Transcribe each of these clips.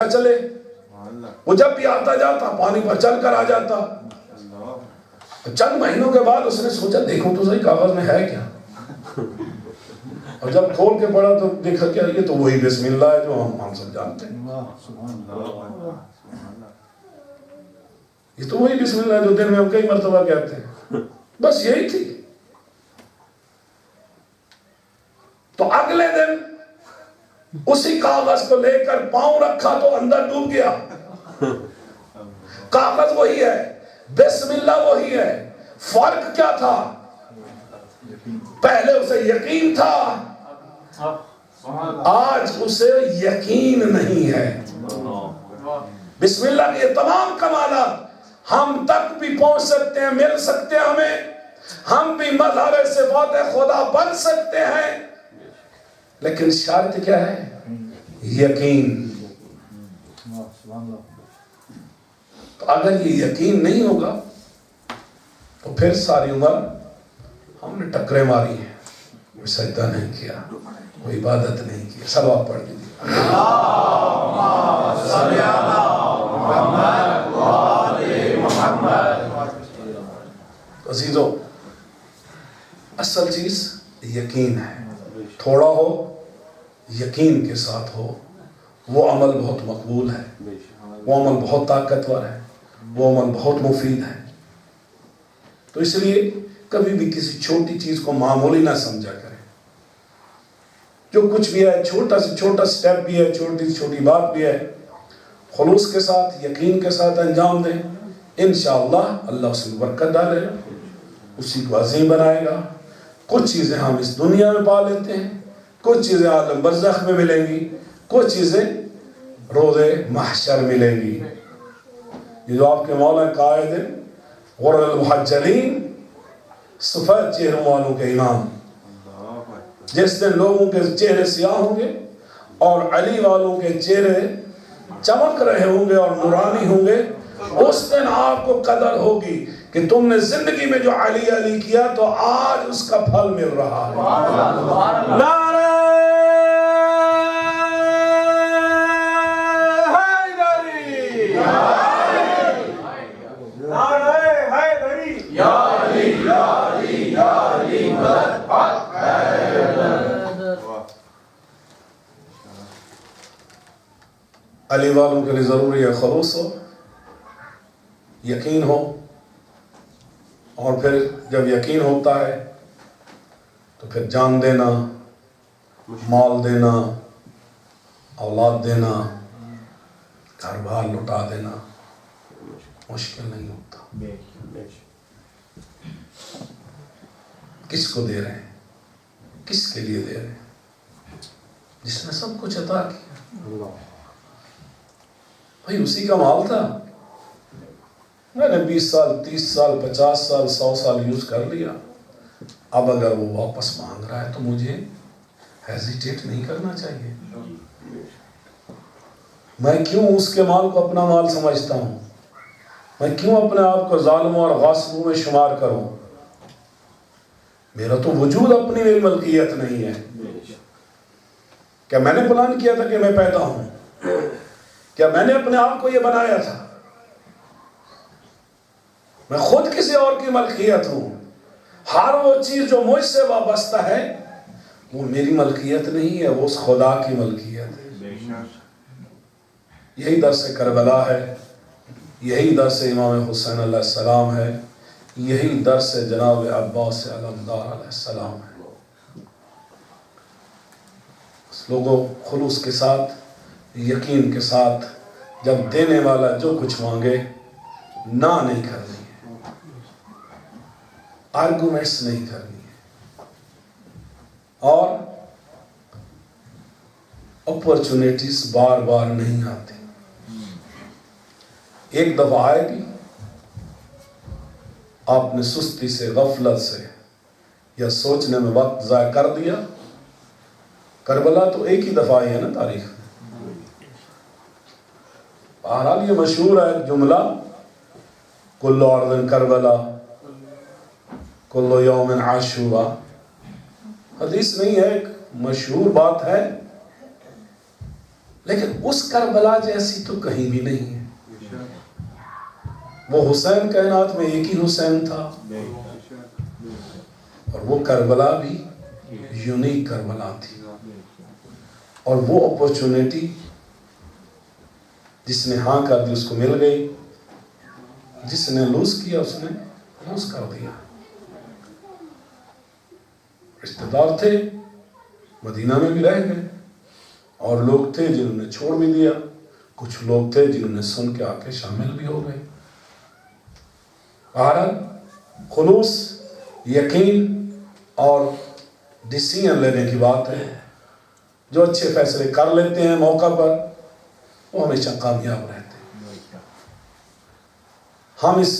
چلے، وہ جب بھی آتا جاتا پانی پر چل کر آ جاتا۔ چند مہینوں کے بعد اس نے سوچا دیکھو تو صحیح کاغذ میں ہے کیا، اور جب کھول کے پڑھا تو دیکھا کیا یہ تو وہی بسم اللہ ہے جو ہم سب جانتے ہیں، یہ تو وہی بسم اللہ ہے جو دن میں ہم کئی مرتبہ کہتے ہیں، بس یہی تھی۔ تو اگلے دن اسی کاغذ کو لے کر پاؤں رکھا تو اندر ڈوب گیا۔ کاغذ وہی ہے، بسم اللہ وہی ہے، فرق کیا تھا؟ پہلے اسے یقین تھا، آج اسے یقین نہیں ہے۔ بسم اللہ کے یہ تمام کمالات ہم تک بھی پہنچ سکتے ہیں، مل سکتے ہیں ہمیں، ہم بھی مظہر صفات خدا بن سکتے ہیں، لیکن شرط کیا ہے؟ یقین۔ تو اگر یہ یقین نہیں ہوگا تو پھر ساری عمر ہم نے ٹکریں ماری ہیں، کوئی سجدہ نہیں کیا، کوئی عبادت نہیں کی۔ صلوات پڑھ لیجیے۔ عزیزو، اصل چیز یقین ہے، تھوڑا ہو یقین کے ساتھ ہو، وہ عمل بہت مقبول ہے، وہ عمل بہت طاقتور ہے، وہ عمل بہت مفید ہے۔ تو اس لیے کبھی بھی کسی چھوٹی چیز کو معمولی نہ سمجھا کریں، جو کچھ بھی ہے، چھوٹا سے چھوٹا سٹیپ بھی ہے، چھوٹی سے چھوٹی بات بھی ہے، خلوص کے ساتھ یقین کے ساتھ انجام دیں، انشاءاللہ اللہ اس میں برکت ڈالے گا، اسی کو عظیم بنائے گا۔ کچھ چیزیں ہم اس دنیا میں پا لیتے ہیں، کچھ چیزیں عالم برزخ میں ملیں گی، کچھ چیزیں روز محشر ملیں گی۔ یہ جو آپ کے مولا قائد ہیں غر المحجلین، سفید چہروں والوں کے امام، جس دن لوگوں کے چہرے سیاہ ہوں گے اور علی والوں کے چہرے چمک رہے ہوں گے اور نورانی ہوں گے، اس دن آپ کو قدر ہوگی کہ تم نے زندگی میں جو علی علی کیا تو آج اس کا پھل مل رہا ہے۔ نعرہ حیدری، نعرہ حیدری، یا علی یا علی یا علی مدد حق حیدر۔ علی والوں کے لیے ضروری ہے خلوص ہو، یقین ہو، اور پھر جب یقین ہوتا ہے تو پھر جان دینا، مال دینا، اولاد دینا، گھر بار لٹا دینا مشکل نہیں ہوتا۔ کس کو دے رہے ہیں؟ کس کے لیے دے رہے ہیں؟ جس نے سب کچھ عطا کیا، بھائی اسی کا مال تھا، میں نے 20 سال 30 سال 50 سال 100 سال یوز کر لیا، اب اگر وہ واپس مانگ رہا ہے تو مجھے ہیزیٹیٹ نہیں کرنا چاہیے۔ میں کیوں اس کے مال کو اپنا مال سمجھتا ہوں؟ میں کیوں اپنے آپ کو ظالموں اور غاصبوں میں شمار کروں؟ میرا تو وجود اپنی میری ملکیت نہیں ہے۔ کیا میں نے پلان کیا تھا کہ میں پیدا ہوں؟ کیا میں نے اپنے آپ کو یہ بنایا تھا؟ میں خود کسی اور کی ملکیت ہوں۔ ہر وہ چیز جو مجھ سے وابستہ ہے وہ میری ملکیت نہیں ہے، وہ اس خدا کی ملکیت ہے۔ یہی درس کربلا ہے، یہی درس امام حسین علیہ السلام ہے، یہی درس جناب عباس علمدار علیہ السلام ہے۔ لوگوں خلوص کے ساتھ، یقین کے ساتھ، جب دینے والا جو کچھ مانگے نہ نہیں کرنی ہے، آرگومنٹس نہیں کرنی ہے، اور اپرچونٹیز بار بار نہیں آتی، ایک دفعہ آئے گی، آپ نے سستی سے، غفلت سے یا سوچنے میں وقت ضائع کر دیا۔ کربلا تو ایک ہی دفعہ آئی ہے نا تاریخ میں۔ بہرحال یہ مشہور ہے جملہ، کل ارض کربلا کل یوم عاشورا، حدیث نہیں ہے، ایک مشہور بات ہے، لیکن اس کربلا جیسی تو کہیں بھی نہیں ہے. وہ حسین کائنات میں ایک ہی حسین تھا، اور وہ کربلا بھی یونیک کربلا تھی. اور وہ اپورچونٹی جس نے ہاں کر دی اس کو مل گئی، جس نے لوز کیا اس نے لوز کر دیا. رشتہ دار تھے، مدینہ میں بھی رہ گئے، اور لوگ تھے جنہوں نے چھوڑ بھی دیا، کچھ لوگ تھے جنہوں نے سن کے آ کے شامل بھی ہو گئے. بہرحال خلوص، یقین اور ڈیسیژن لینے کی بات ہے. جو اچھے فیصلے کر لیتے ہیں موقع پر وہ ہمیشہ کامیاب رہتے ہیں. ہم اس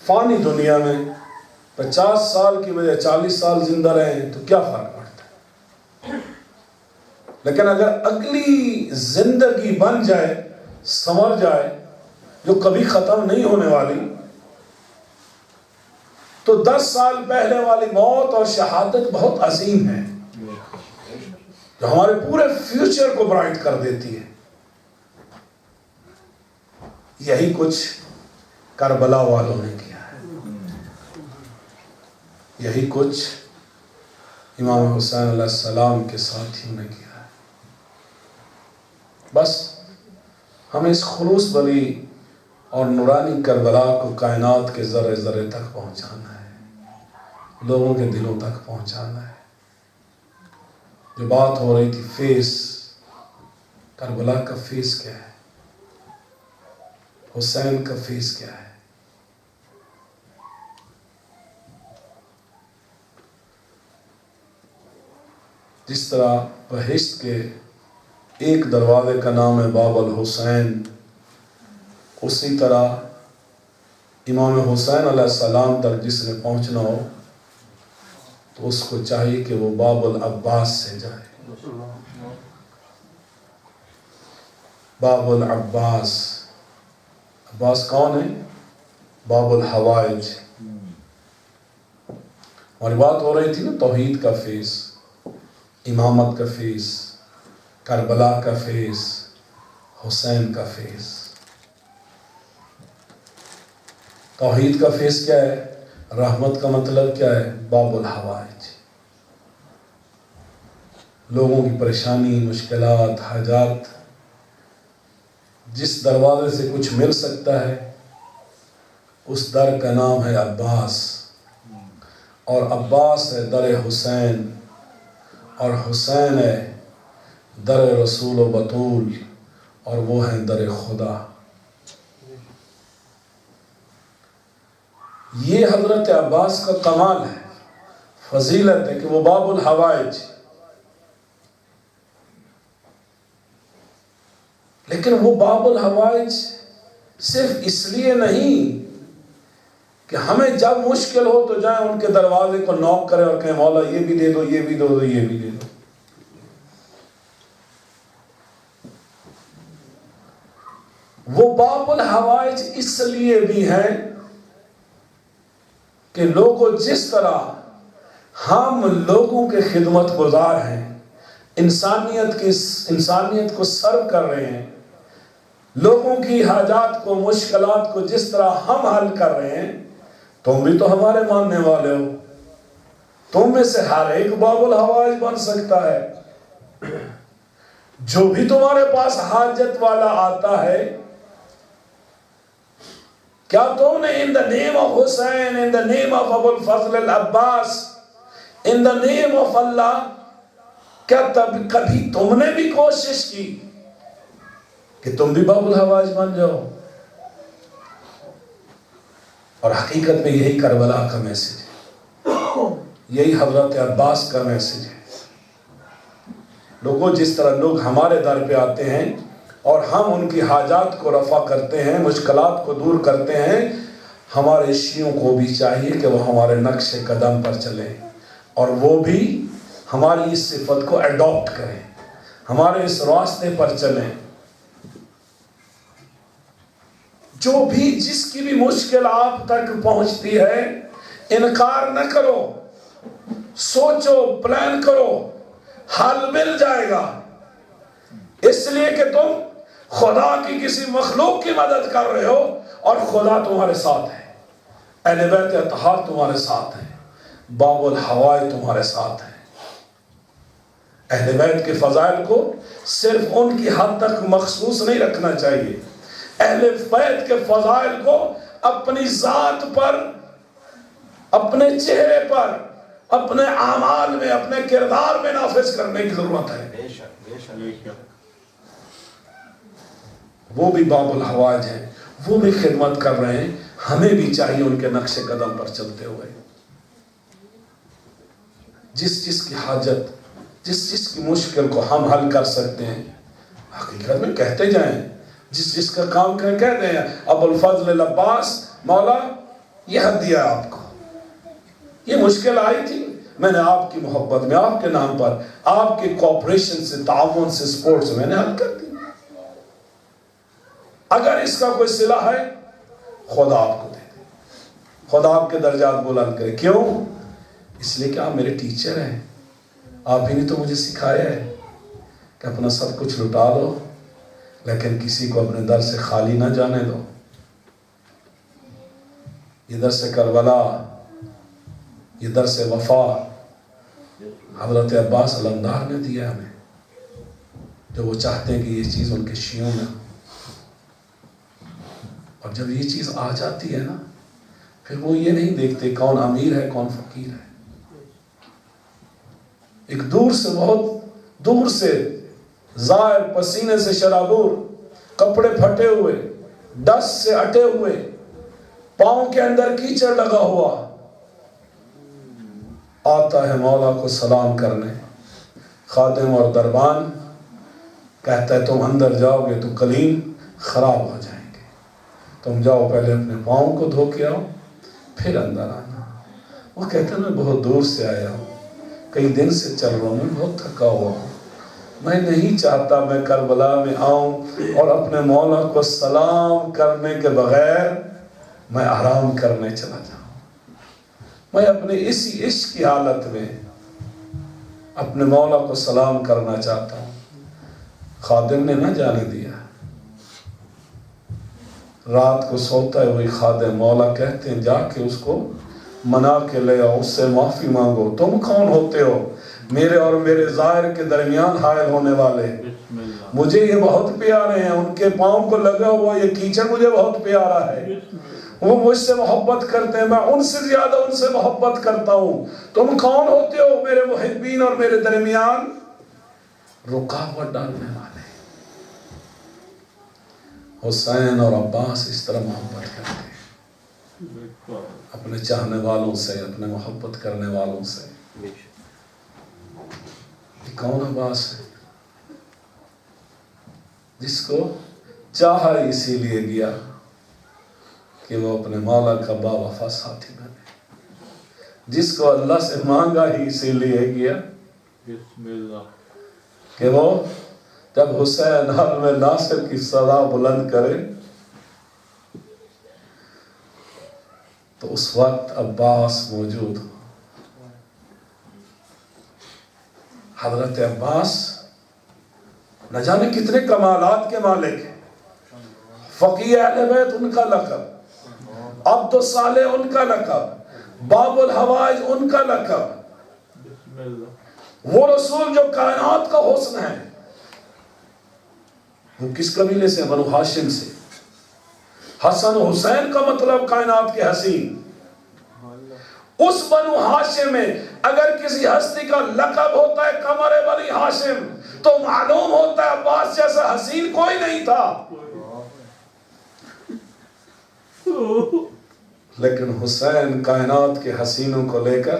فانی دنیا میں 50 سال کی بجائے 40 سال زندہ رہیں تو کیا فرق پڑتا ہے؟ لیکن اگر اگلی زندگی بن جائے، سنور جائے، جو کبھی ختم نہیں ہونے والی، تو 10 سال پہلے والی موت اور شہادت بہت عظیم ہے، جو ہمارے پورے فیوچر کو برائٹ کر دیتی ہے. یہی کچھ کربلا والوں نے کیا ہے، یہی کچھ امام حسین علیہ السلام کے ساتھیوں نے کیا ہے. بس ہمیں اس خلوص بلی اور نورانی کربلا کو کائنات کے ذرے ذرے تک پہنچانا ہے، لوگوں کے دلوں تک پہنچانا ہے. جو بات ہو رہی تھی فیس، کربلا کا فیس کیا ہے، حسین کا فیس کیا ہے. جس طرح بہشت کے ایک دروازے کا نام ہے باب الحسین، اسی طرح امام حسین علیہ السلام تک جس نے پہنچنا ہو تو اس کو چاہیے کہ وہ باب العباس سے جائے. باب العباس، عباس کون ہے؟ باب الحوائج. ہماری بات ہو رہی تھی نا توحید کا فیس، امامت کا فیس، کربلا کا فیس، حسین کا فیس. توحید کا فیس کیا ہے؟ رحمت کا مطلب کیا ہے؟ باب الحوائج. لوگوں کی پریشانی، مشکلات، حاجات، جس دروازے سے کچھ مل سکتا ہے اس در کا نام ہے عباس. اور عباس ہے در حسین، اور حسین ہے در رسول و بطول، اور وہ ہے در خدا. یہ حضرت عباس کا کمال ہے، فضیلت ہے کہ وہ باب الحوائج. لیکن وہ باب الحوائج صرف اس لیے نہیں کہ ہمیں جب مشکل ہو تو جائیں ان کے دروازے کو نوک کریں اور کہیں مولا یہ بھی دے دو، یہ بھی دے دو، یہ بھی دے دو. وہ باب الحوائج اس لیے بھی ہیں کہ لوگوں جس طرح ہم لوگوں کے خدمت گزار ہیں، انسانیت کو سرو کر رہے ہیں، لوگوں کی حاجات کو، مشکلات کو جس طرح ہم حل کر رہے ہیں، تم بھی تو ہمارے ماننے والے ہو. تم میں سے ہر ایک باب الحوائج بن سکتا ہے. جو بھی تمہارے پاس حاجت والا آتا ہے، کیا تم نے in the name of Hussein, in the name of Abul Fazl al-Abbas, in the name of Allah، کیا کبھی تم نے بھی کوشش کی کہ تم بھی باب الحوائج بن جاؤ؟ اور حقیقت میں یہی کربلا کا میسج ہے، یہی حضرت عباس کا میسج ہے. لوگوں جس طرح لوگ ہمارے در پہ آتے ہیں اور ہم ان کی حاجات کو رفع کرتے ہیں، مشکلات کو دور کرتے ہیں، ہمارے شیعوں کو بھی چاہیے کہ وہ ہمارے نقش قدم پر چلیں اور وہ بھی ہماری اس صفت کو ایڈاپٹ کریں، ہمارے اس راستے پر چلیں. جو بھی جس کی بھی مشکل آپ تک پہنچتی ہے، انکار نہ کرو، سوچو، پلان کرو، حل مل جائے گا. اس لیے کہ تم خدا کی کسی مخلوق کی مدد کر رہے ہو اور خدا تمہارے ساتھ ہے، اہل بیت اطہار تمہارے ساتھ ہیں، باب الحوائے تمہارے ساتھ ہیں۔ اہل بیت کے فضائل کو صرف ان کی حد تک مخصوص نہیں رکھنا چاہیے، اہل بیت کے فضائل کو اپنی ذات پر، اپنے چہرے پر، اپنے اعمال میں، اپنے کردار میں نافذ کرنے کی ضرورت ہے۔ وہ بھی باب الحوائج ہیں، وہ بھی خدمت کر رہے ہیں، ہمیں بھی چاہیے ان کے نقش قدم پر چلتے ہوئے جس جس کی حاجت، جس جس کی مشکل کو ہم حل کر سکتے ہیں حقیقت میں کہتے جائیں، جس جس کا کام کہہ دیں۔ ابو الفضل العباس، مولا یہ ہدیہ آپ کو، یہ مشکل آئی تھی، میں نے آپ کی محبت میں، آپ کے نام پر، آپ کے کوآپریشن سے، تعاون سے، سپورٹ سے میں نے حل کر دی۔ اگر اس کا کوئی صلہ ہے خدا آپ کو دے دے، خدا آپ کے درجات بلند کرے۔ کیوں؟ اس لیے کہ آپ میرے ٹیچر ہیں، آپ ہی نے تو مجھے سکھایا ہے کہ اپنا سب کچھ لٹا دو لیکن کسی کو اپنے در سے خالی نہ جانے دو۔ یہ در سے کربلا، یہ در سے وفا حضرت عباس علمدار نے دیا ہمیں، جو وہ چاہتے ہیں کہ یہ چیز ان کے شیوں میں، اور جب یہ چیز آ جاتی ہے نا پھر وہ یہ نہیں دیکھتے کون امیر ہے کون فقیر ہے۔ ایک دور سے، بہت دور سے، ظاہر پسینے سے شرابور، کپڑے پھٹے ہوئے، ڈس سے اٹے ہوئے، پاؤں کے اندر کیچڑ لگا ہوا، آتا ہے مولا کو سلام کرنے، خادم اور دربان کہتا ہے تم اندر جاؤ گے تو کلیم خراب ہو جائیں گے، تم جاؤ پہلے اپنے پاؤں کو دھو کے آؤ پھر اندر آنا۔ وہ کہتا ہے میں بہت دور سے آیا ہوں، کئی دن سے چل رہا ہوں، میں بہت تھکا ہوا ہوں، میں نہیں چاہتا میں کربلا میں آؤں اور اپنے مولا کو سلام کرنے کے بغیر میں آرام کرنے چلا جاؤں۔ میں اپنے اسی عشق کی حالت میں اپنے مولا کو سلام کرنا چاہتا ہوں۔ خادم نے نہ جانے دیا، رات کو سوتا ہے وہی خادم، مولا کہتے ہیں جا کے اس کو منا کے لے آؤ، اس سے معافی مانگو، تم کون ہوتے ہو میرے اور میرے ظاہر کے درمیان حائل ہونے والے؟ مجھے یہ بہت پیارے ہیں، ان کے پاؤں کو لگا ہوا یہ کیچڑ مجھے بہت پیارا ہے، وہ مجھ سے محبت کرتے ہیں، میں ان سے زیادہ ان سے محبت کرتا ہوں، تم کون ہوتے ہو میرے محبین اور میرے درمیان رکاوٹ ڈالنے والے؟ حسین اور عباس اس طرح محبت کرتے ہیں اپنے چاہنے والوں سے، اپنے محبت کرنے والوں سے۔ یہ کون عباس ہے جس کو چاہا اسی لیے گیا کہ وہ اپنے مولا کا باوفا ساتھی بنے، جس کو اللہ سے مانگا ہی اسی لیے گیا کہ وہ جب حسین حرم ناصر کی صدا بلند کرے تو اس وقت عباس موجود ہو۔ حضرت عباس نہ جانے کتنے کمالات کے مالک ہیں، فقیہ اہل بیت ان کا لقب، عبد الصالح ان کا لقب، باب الحوائج ان کا لقب، وہ رسول جو کائنات کا حسن ہے۔ وہ کس قبیلے سے؟ بنو ہاشم سے۔ حسن حسین کا مطلب کائنات کے حسین۔ اس بنو ہاشم میں اگر کسی ہستی کا لقب ہوتا ہے قمر بنی ہاشم تو معلوم ہوتا ہے عباس جیسا حسین کوئی نہیں تھا۔ لیکن حسین کائنات کے حسینوں کو لے کر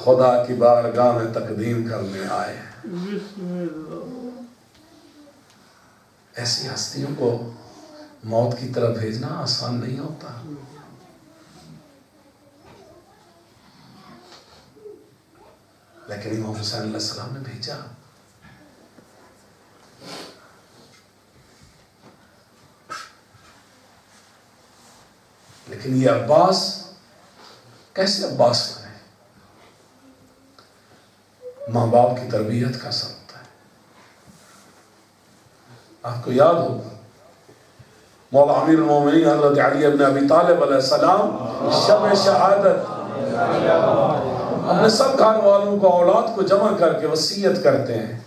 خدا کی بارگاہ میں تقدیم کرنے آئے ہیں۔ ایسی ہستیوں کو موت کی طرف بھیجنا آسان نہیں ہوتا، لیکن امام حسین علیہ السلام نے بھیجا۔ لیکن یہ عباس کیسے عباس بنے؟ ماں باپ کی تربیت کا اثر ہوتا ہے، آپ کو یاد ہوگا مولا امیر المومنین حضرت علی ابن ابی طالب علیہ السلام شب شہادت اپنے سب گھر والوں کو اولاد کو جمع کر کے وصیت کرتے ہیں،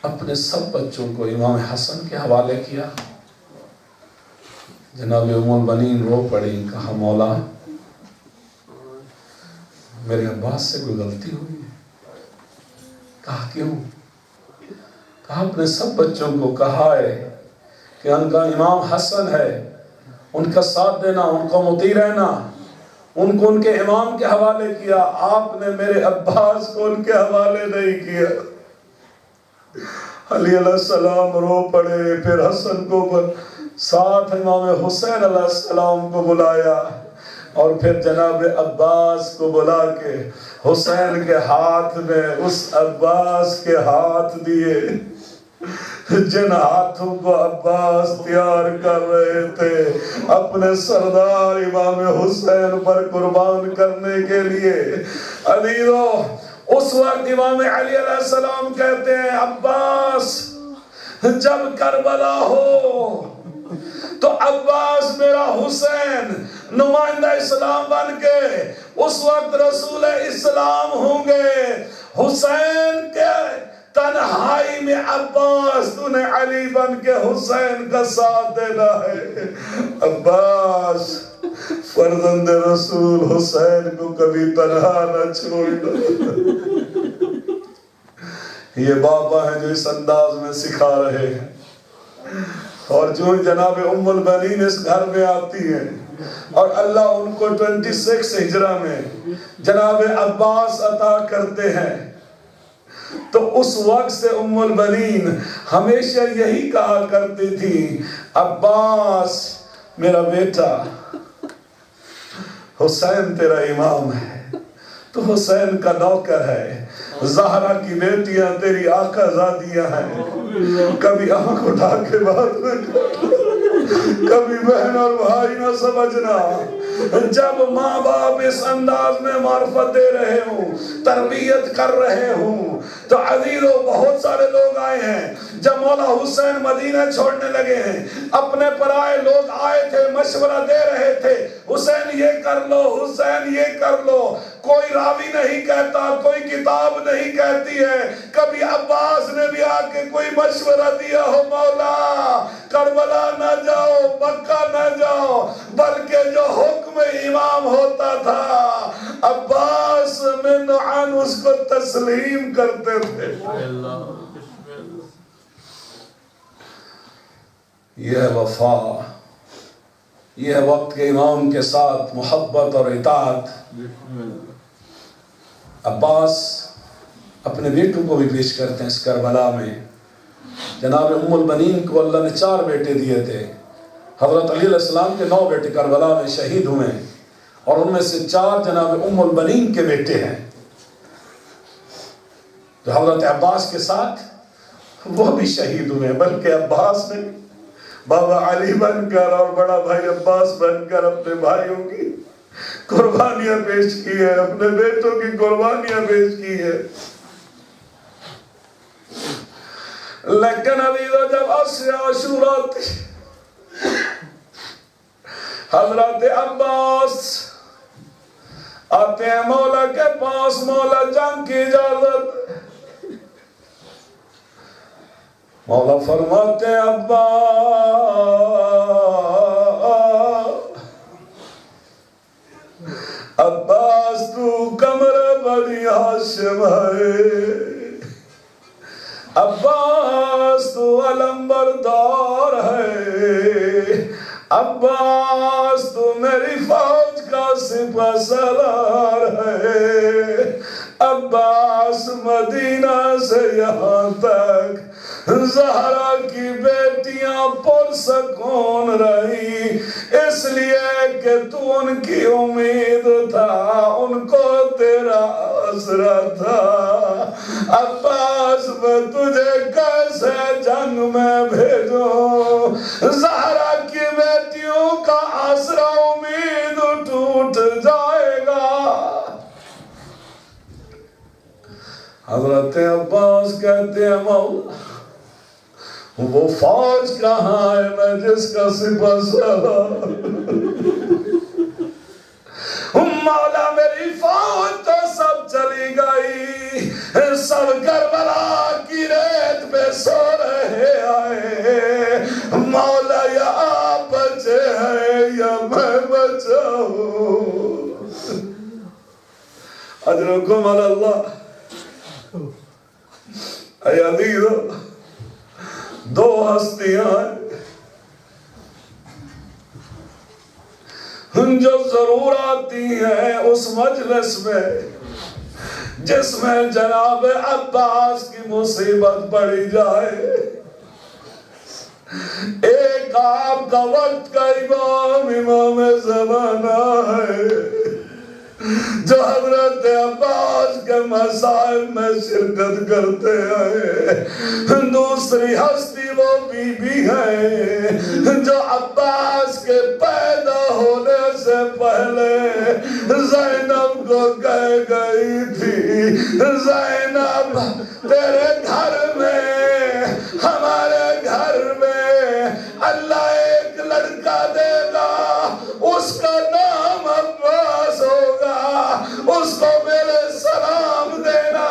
اپنے سب بچوں کو امام حسن کے حوالے کیا۔ جناب ام البنین رو پڑی، کہا مولا میرے عباس سے کوئی غلطی ہوئی ہے؟ کہا کیوں؟ کہا اپنے سب بچوں کو کہا ہے کہ ان کا امام حسن ہے، ان کا ساتھ دینا، ان کو مطیع رہنا، ان کو ان کے امام کے حوالے کیا، آپ نے میرے عباس کو ان کے حوالے نہیں کیا۔ علی علیہ السلام رو پڑے، پھر حسن کو ساتھ امام حسین علیہ السلام کو بلایا، اور پھر جناب عباس کو بلا کے حسین کے ہاتھ میں اس عباس کے ہاتھ دیے جن ہاتھوں کو عباس تیار کر رہے تھے اپنے سردار امام حسین پر قربان کرنے کے لیے۔ علیو اس وقت امام علی علیہ السلام کہتے ہیں عباس جب کربلا ہو تو عباس میرا حسین نمائندہ اسلام بن کے اس وقت رسول اسلام ہوں گے، حسین کے تنہائی میں عباس تو نے علی بن کے حسین کا ساتھ دینا ہے۔ عباس فرزند رسول حسین کو کبھی تنہا نہ چھوڑنا۔ یہ بابا ہیں جو اس انداز میں سکھا رہے ہیں، اور جو جناب ام البنین اس گھر میں آتی ہیں اور اللہ ان کو 26 ہجرہ میں جناب عباس عطا کرتے ہیں، تو اس وقت سے ام البنین ہمیشہ یہی کہا کرتی تھی عباس میرا بیٹا، حسین تیرا امام ہے، تو حسین کا نوکر ہے، زہرا کی بیٹیاں تیری آقا زادیاں ہیں، کبھی آنکھ اٹھا کے بات نہ کر، کبھی بہن اور بھائی نہ سمجھنا۔ جب ماں باپ اس انداز میں معرفت دے رہے ہوں، تربیت کر رہے ہوں، تو عزیزو بہت سارے لوگ آئے ہیں جب مولا حسین مدینہ چھوڑنے لگے ہیں، اپنے پرائے لوگ آئے تھے، مشورہ دے رہے تھے حسین یہ کر لو، حسین یہ کر لو، کوئی راوی نہیں کہتا، کوئی کتاب نہیں کہتی ہے کبھی عباس نے بھی آ کے کوئی مشورہ دیا ہو مولا کربلا نہ جاؤ، مکہ نہ جاؤ، بلکہ جو حکم امام ہوتا تھا عباس من عن اس کو تسلیم کرتے تھے۔ یہ ہے وفا، یہ ہے وقت کے امام کے ساتھ محبت اور اطاعت۔ عباس اپنے بیٹوں کو بھی پیش کرتے ہیں اس کربلا میں۔ جناب ام البنین کو اللہ نے 4 بیٹے دیے تھے، حضرت علی علیہ السلام کے 9 بیٹے کربلا میں شہید ہوئے، اور ان میں سے 4 جناب ام البنین کے بیٹے ہیں جو حضرت عباس کے ساتھ وہ بھی شہید ہوئے، بلکہ عباس نے بابا علی بن کر اور بڑا بھائی عباس بن کر اپنے بھائیوں کی قربانیاں پیش کی ہے، اپنے بیٹوں کی قربانیاں پیش کی ہے۔ لیکن عزیزو جب عصر عاشورا تھی، حضرت عباس آتے ہیں مولا کے پاس، مولا جنگ کی اجازت، مولا فرماتے ہیں عباس تو کمر بنی ہاشم ہے، عباس تو علم بردار ہے، عباس تو میری فوج کا سپہ سالار ہے، عباس مدینہ سے یہاں تک زہرا کی بیٹیاں پرسکون رہی، اس لیے کہ تو ان کی امید تھا، ان کو تیرا آسرا تھا۔ عباس میں تجھے کیسے جنگ میں بھیجوں، زہرا کی بیٹیوں کا آسرا امید ٹوٹ جائے گا۔ حضرت عباس کہتے ہیں مولا وہ فوج کہاں ہے میں جس کا سپہ سالار؟ مولا میری فوج تو سب چلی گئی، سب کربلا کی ریت پہ سو رہے آئے، مولا یا آپ بچے ہیں یا میں بچا ہوں۔ اجرکم علی اللہ۔ اے عزیزو، دو ہستیاں ہیں جو ضرور آتی ہیں اس مجلس میں جس میں جناب عباس کی مصیبت پڑی جائے۔ ایک آپ کا وقت کا امام زمانہ ہے جو حضرت عباس کے مصائب میں شرکت کرتے ہیں، دوسری ہستی وہ بی بی ہے جو عباس کے پیدا ہونے سے پہلے زینب کو کہہ گئی تھی، زینب تیرے گھر میں، ہمارے گھر میں اللہ ایک لڑکا دے گا، اس کا نام عباس ہوگا، اس کو میرے سلام دینا،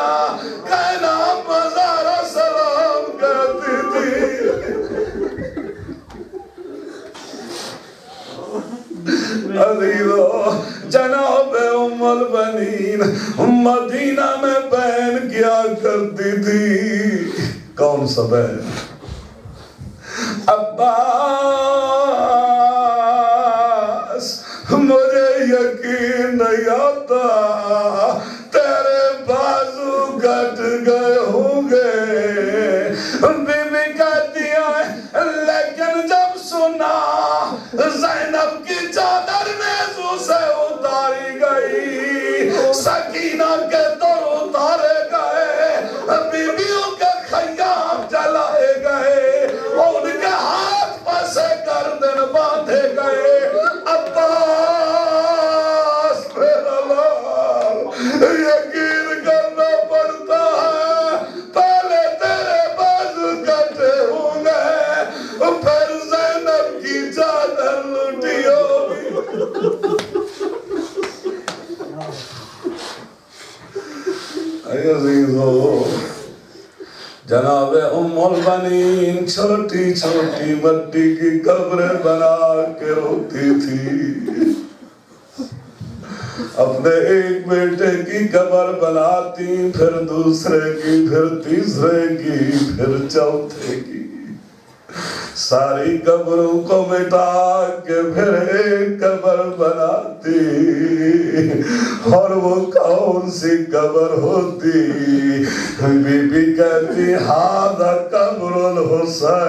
کہنا مزارہ سلام کہتی تھی۔ عزیزو، جناب ام البنین مدینہ میں بہن کیا کرتی تھی۔ کون سا بہن؟ عباس، مجھے یقین نہیں آتا تیرے بازو کٹ گئے ہوں گے۔ بی بی کہتی ہے لیکن جب سنا زینب کی چادر نیزو سے اتاری گئی، سکینہ کے در اتارے گئے، بیویوں کے خیام جلائے گئے، ان کے ہاتھ پسے گردن باندھے گئے، عباس میرا لال، یقین کرنا پڑتا ہے پہلے تیرے بازو کٹے ہوں گے، پھر زینب کی چادر لٹی ہوگی۔ اے عزیزو، جناب ام البنین چھوٹی چھوٹی مٹی کی قبریں بنا کے روتی تھی، اپنے ایک بیٹے کی قبر بناتی، پھر دوسرے کی، پھر تیسرے کی، پھر چوتھے کی، ساری قبروں کو مٹا کے پھر ایک قبر بناتی، اور وہ کون سی قبر ہوتی؟ بی بی کہتی ھذا قبر الحسین،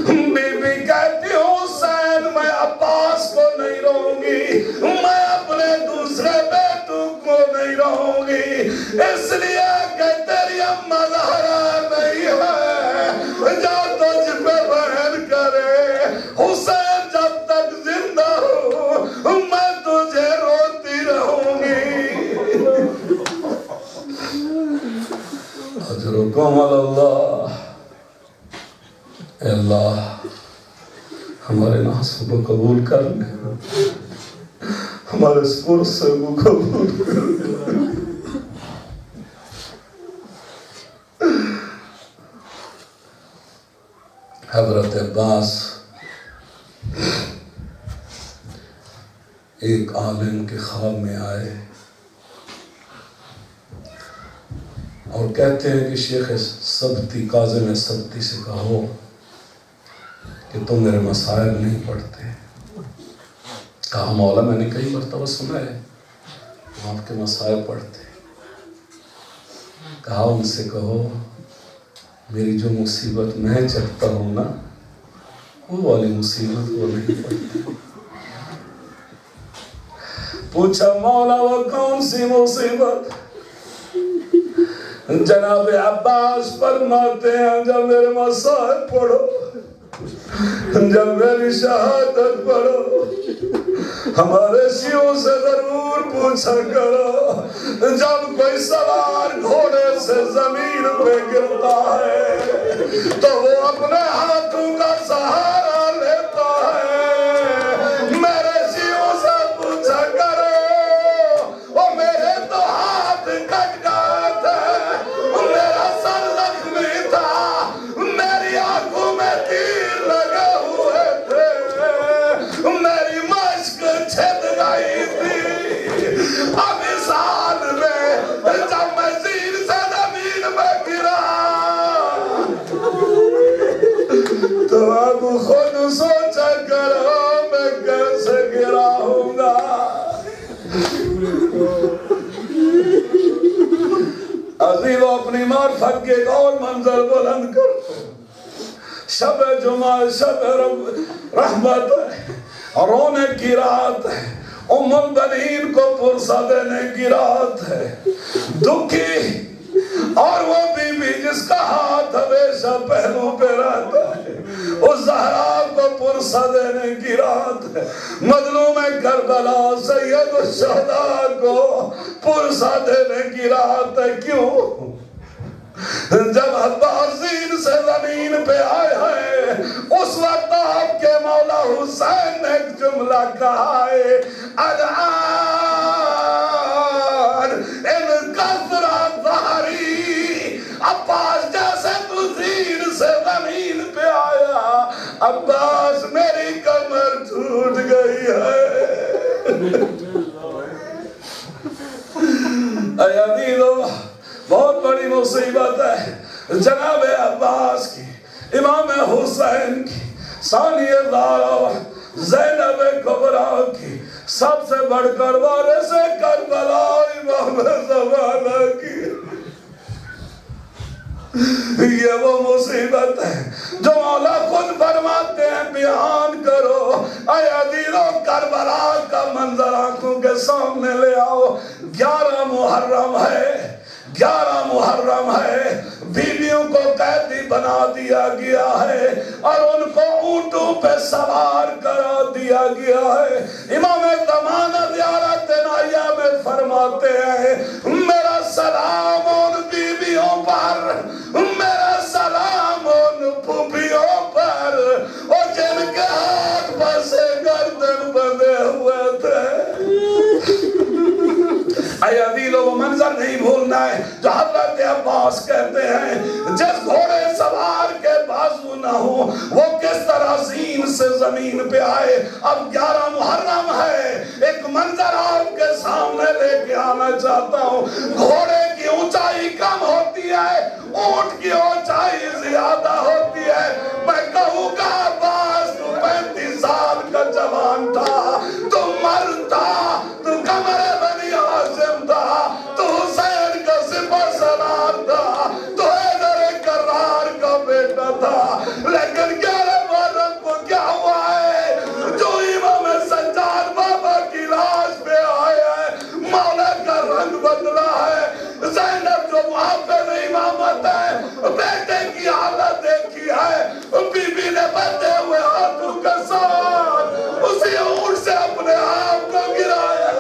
بی بی کہتی حسین میں عباس کو نہیں رہوں گی، میں اپنے دوسرے بیٹوں کو نہیں رہوں گی، اس لیے کہ تیری اماں زہرا نہیں ہے جو تجھ پہ بہن کرے، حسین جب تک زندہ ہوں میں تجھے روتی رہوں گی۔ اجرکم علی اللہ۔ اے اللہ ہمارے ناصب کو قبول کر لے، ہمارے اس پرسے کو قبول کر لے۔ حضرت عباس ایک عالم کے خواب میں آئے اور کہتے ہیں کہ شیخ سبتی، کاظم سبتی سے کہو کہ تم میرے مسائل نہیں پڑھتے۔ کہا مولا میں نے کئی مرتبہ سنا ہے آپ کے مسائل پڑھتے۔ کہا ان سے کہو میری جو مصیبت میں چکتا ہوں نا وہ والی مصیبت وہ نہیں پڑھتے۔ پوچھا مولا وہ کون سی مصیبت؟ جناب عباس فرماتے ہیں جب میرے مسائل پڑھو جب میری شہادت پڑھو ہمارے شیعوں سے ضرور پوچھا کرو، جب کوئی سوار گھوڑے سے زمین پہ گرتا ہے تو وہ اپنے ہاتھوں کا سہارا لیتا ہے، میرے شیعوں سے پوچھا کرو وہ میرے تو ہاتھ کٹ گئے تھے، میرا سر زخمی تھا، میری آنکھوں میں تیر لگے ہوئے تھے، میری مشک چھد گئی تھی، اب اس حال میں جب میں زیر سے زمین میں گرا تو اب خود سوچا کرو میں کیسے گرا ہوں گا۔ عزیزو اپنی معرفت کے ایک اور منظر بلند کرو، شب جمعہ شب رحمت ہے، رونے کی رات ہے، ام البنین کو پرسہ دینے کی رات ہے، دکھی اور وہ بی بی جس کا ہاتھ ہمیشہ پہلو پہ رہتا ہے، اس زہرا کو پرسہ دینے کی رات ہے، مظلوم کربلا سید الشہداء کو پرسہ دینے کی رات ہے۔ کیوں؟ جب عباس زین سے زمین پہ آئے ہیں اس وقت آپ کے مولا حسین نے ایک جملہ کہا ہے، الآن ان کثرہ ظہری، عباس جیسے تو زین سے زمین پہ آیا عباس میری کمر ٹوٹ گئی ہے۔ اے عزیزو بہت بڑی مصیبت ہے جناب عباس کی، امام حسین کی، ثانی زہرا زینب کبریٰ کی، سب سے بڑھ کر وارث کربلا امام زمانہ کی۔ یہ وہ مصیبت ہے جو مولا خود فرماتے ہیں بیان کرو، اے عزیزو کربلا کا منظر آنکھوں کے سامنے لے آؤ۔ 11 محرم ہے، 11 محرم ہے، بیویوں کو قیدی بنا دیا گیا ہے اور ان کو اونٹوں پہ سوار کرا دیا گیا ہے۔ امام زمانہ زیارت نائیہ میں فرماتے ہیں میرا سلام ان بیویوں پر، میرا سلام ان پھوپھیوں پر، اور جن کے ہاتھ پر سے گردن بندھے ہوئے تھے۔ اے عزیزو وہ منظر نہیں بھولنا ہے جو حضرت عباس کہتے ہیں جس گھوڑے سوار کے بازو نہ ہو وہ کس طرح زین سے زمین پہ آئے۔ اب 11 محرم ہے، ایک منظر آپ کے سامنے لے کے آنا چاہتا ہوں۔ گھوڑے کی اونچائی کم ہوتی ہے، اونٹ کی اونچائی زیادہ ہوتی ہے۔ میں کہوں گا عباس تو 35 سال کا جوان تھا، تو مرد تھا، تو قمر بنی ہاشم تھا، تو حسین کا سپہ سالار تھا، تو حیدر کرار کا بیٹا تھا، لیکن 11 محرم کو کیا ہوا ہے جو امام سجاد بابا کی لاش پہ آئے ہیں، مولا کا رنگ بدلا ہے۔ زینب جو محافظ امامت ہے بیٹے کی حالت دیکھی ہے، بی بی نے بندے ہوئے ہاتھوں کے ساتھ اسی اونٹ سے اپنے آپ کو گرایا۔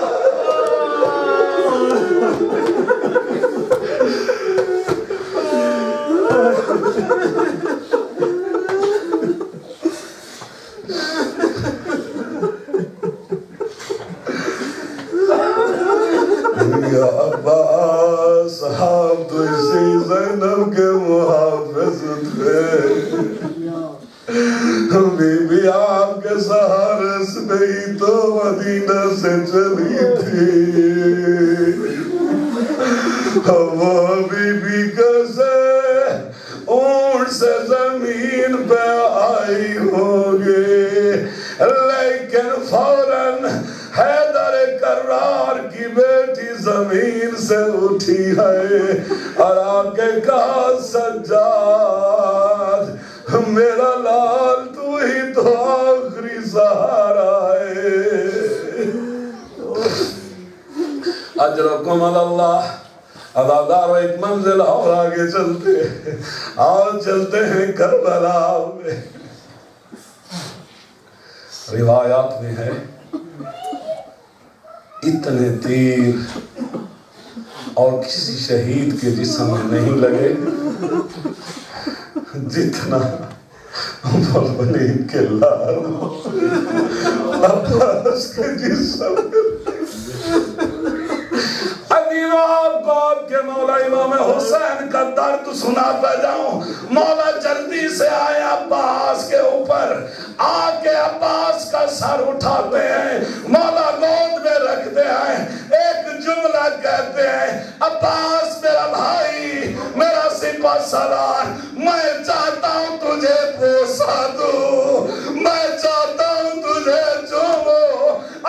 یا عباس آپ تو اسی زینب کے محافظ تھے، بی بی آپ کے سہارے سے نہیں تو مدینہ سے چلی تھی، وہ بی بی کیسے اونٹ سے زمین پہ آئی ہوگی، لیکن فوراً حیدر کرار کی بیٹی زمین سے اٹھی ہے اور آکے کہا سجاد میرا لال تو ہی تو آخری سہارا ہے۔ اجرکم اللہ عزادارو ایک منزل اور آگے چلتے ہیں، آج چلتے ہیں کربلا میں۔ روایات میں ہے اتنے تیر اور کسی شہید کے جسم میں نہیں لگے جتنا بلبلین کے لال عباس کے جسم میں آپ کو آپ کے مولا امام حسین کا درد سناتا جاؤں. مولا جلدی سے آئے عباس کے اوپر آ کے عباس کا سر اٹھاتے ہیں, مولا گود میں رکھتے ہیں, ایک جملہ کہتے ہیں عباس میرا بھائی میرا سپہ سالار, میں چاہتا ہوں تجھے بوسا دوں, میں چاہتا ہوں تجھے چومو.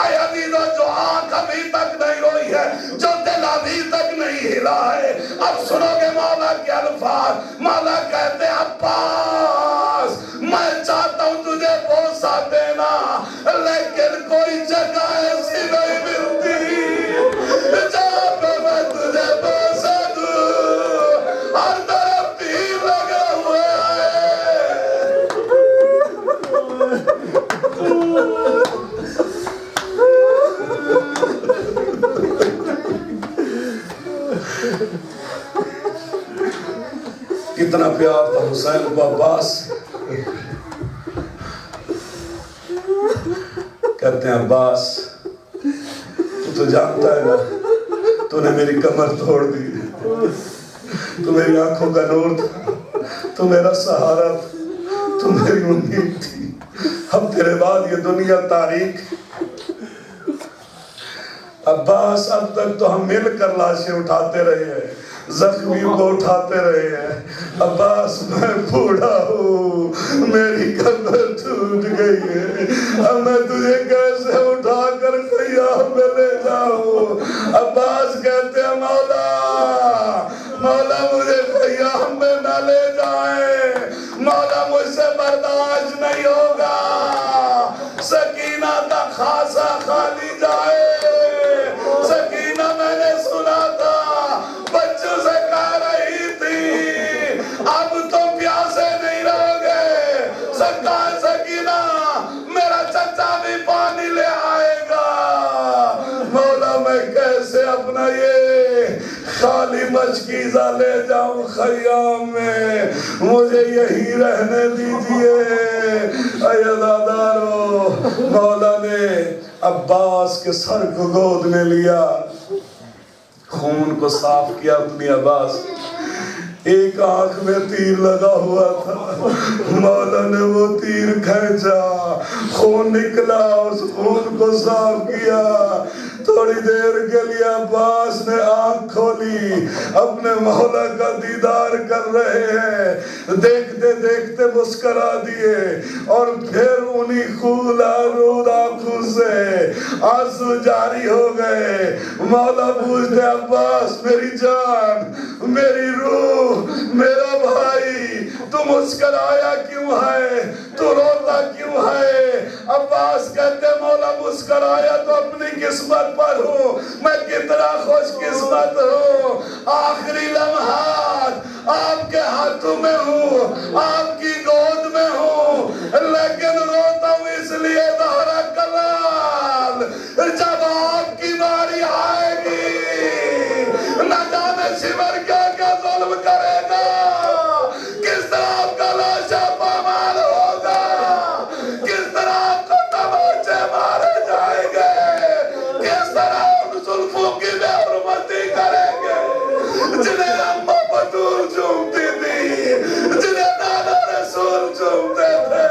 اے عزیزو جو آنکھ ابھی تک نہیں روئی ہے, جو دل ابھی تک نہیں ہلا ہے, اب سنو گے مولا کے الفاظ. مولا کہتے ہیں عباس میں چاہتا ہوں تجھے بوسا دینا لیکن کوئی جگہ ایسی نہیں ملتی جہاں پہ میں تجھے بوسا دوں. ہر طرف تیر لگا ہوا کتنا پیار تھا حسین کو عباس. کہتے ہیں عباس تو جانتا ہے نا, تو نے میری کمر توڑ دی, تو میری آنکھوں کا نور تھا, تو میرا سہارا تھا, تو میری امید تھی. اب تیرے بعد یہ دنیا تاریخ. عباس اب تک تو ہم مل کر لاشیں اٹھاتے رہے ہیں, زخمیوں کو اٹھاتے رہے ہیں. عباس میں بوڑھا ہوں, میری کمر ٹوٹ گئی ہے, اب میں تجھے کیسے اٹھا کر خیام میں لے جاؤں. عباس کہتے ہیں مولا مولا مجھے خیام میں نہ لے جائیں, مولا مجھ سے برداشت نہیں ہوگا. سکینہ کا خاصا خالی جائے. سکینہ میں نے سنا تھا بچوں سے کہہ رہی تھی اب تم پیاسے نہیں رہو گے. سرکار سکینہ میرا چچا بھی پانی لے آئے گا. مولا میں کیسے اپنا یہ خالی مشکیزہ لے جاؤں خیام میں, مجھے یہی رہنے دیجئے. اے عزادارو, مولا نے عباس کے سر کو گود میں لیا, خون کو صاف کیا اپنی عباس. ایک آنکھ میں تیر لگا ہوا تھا, مولا نے وہ تیر کھینچا, خون نکلا, اس خون کو صاف کیا. تھوڑی دیر کے لیے عباس نے آنکھ کھولی, اپنے مولا کا دیدار کر رہے ہیں. دیکھتے دیکھتے مسکرا دیے اور پھر انہی خون آلود آنکھوں سے آنسو جاری ہو گئے. مولا پوچھتے عباس میری جان, میری روح, میرا بھائی, تو مسکرایا کیوں ہے, تو روتا کیوں ہے. عباس کہتے مولا مسکرایا تو اپنی قسمت پر ہوں, میں کتنا خوش قسمت ہوں. آخری لمحات آپ کے ہاتھوں میں ہوں, آپ کی گود میں ہوں, لیکن روتا ہوں اس لیے دہرا کلال, جب آپ کی باری آئے گی نہ جانے شمر کیا کیا ظلم کرے گا, کس طرح آپ کا لاشا پامال ہوگا, کس طرح آپ کو تماچے مارے جائیں گے, کس طرح ان زلفوں کی بے حرمتی کریں گے جنہیں اماں بطور چومتی تھی, جنہیں نانا رسول چومتے تھے.